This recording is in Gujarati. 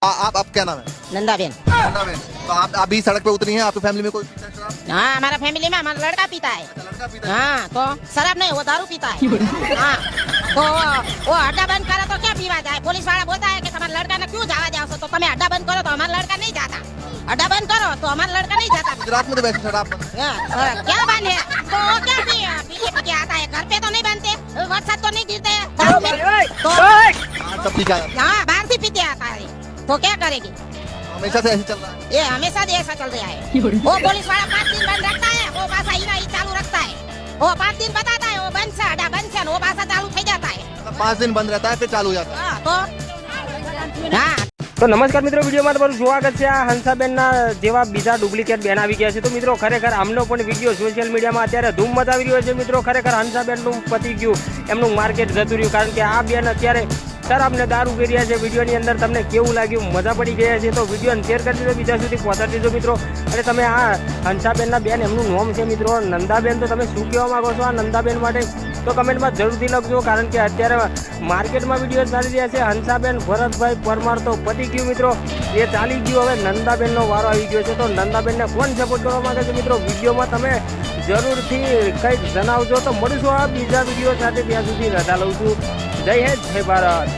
आप क्या नाम है? नंदाबेन। नंदाबेन। तो आप अभी सड़क पे उतरी हैं, आपकी फैमिली में कोई पीता है शराब? हाँ, हमारा फैमिली में हमारा लड़का पीता है। अच्छा, लड़का पीता है। हाँ, तो शराब नहीं, वो दारू पीता है। हाँ, तो वो अड्डा बंद करे तो क्या पीवा जाए? पुलिस वाला बोलता है कि तुम्हारा लड़का ने क्यों जावा जाओ, तो तुम्हें अड्डा बंद करो तो हमारा लड़का नहीं जाता। अड्डा बंद करो तो हमारा लड़का नहीं जाता। गुजरात में तो वैसे शराब बंद है। क्या बंद है? तो वो क्या पी के आता है? घर पे तो नहीं बनते, बरसात तो नहीं गिरते हैं। दारू में- तो हाँ, सब ठीक है। हाँ, बाहर से पीते आता है, तो क्या करेगी? हमेशा से ऐसे चल रहा है। ये हमेशा से ऐसा चल रहा है। वो पुलिस वाला 5 दिन बंद रखता है, वो पासा ही चालू रखता है। वो 5 दिन बताता है वो बंद से अड्डा बंद से, वो पासा चालू થઈ जाता है। मतलब 5 दिन बंद रहता है, फिर चालू हो जाता है। हाँ, तो हाँ। તો નમસ્કાર મિત્રો, વિડીયોમાં તમારું સ્વાગત છે। આ હંસાબેનના જેવા બીજા ડુપ્લિકેટ બેન આવી ગયા છે। તો મિત્રો ખરેખર આમનો પણ વિડીયો સોશિયલ મીડિયામાં અત્યારે ધૂમ મચાવી રહ્યો છે। મિત્રો ખરેખર હંસાબેનનું પતી ગયું, એમનું માર્કેટ જતું રહ્યું, કારણ કે આ બેન અત્યારે શરાબને દારૂ કરી રહ્યા છે। વિડીયોની અંદર તમને કેવું લાગ્યું, મજા પડી ગયા છે તો વિડીયોને શેર કરી દીધો, બીજા સુધી પહોંચાડી દીધો મિત્રો। અને તમે આ હંસાબેનના બેન, એમનું નામ છે મિત્રો નંદાબેન। તો તમે શું કહેવા માંગો છો આ નંદાબેન માટે, તો કમેન્ટમાં જરૂરથી લખજો, કારણ કે અત્યારે માર્કેટમાં વિડીયો ચાલી રહ્યા છે। હંસાબેન ભરતભાઈ પરમાર તો પતી ગયું મિત્રો, એ ચાલી ગયું, હવે નંદાબેનનો વારો આવી ગયો છે। તો નંદાબેનને કોણ સપોર્ટ કરવા માંગે છે મિત્રો, વિડીયોમાં તમે જરૂરથી કંઈક જણાવજો। તો મળીશું આ બીજા વિડીયો સાથે, ત્યાં સુધી રજા લઉં છું। જય હિન્દ, જય ભારત।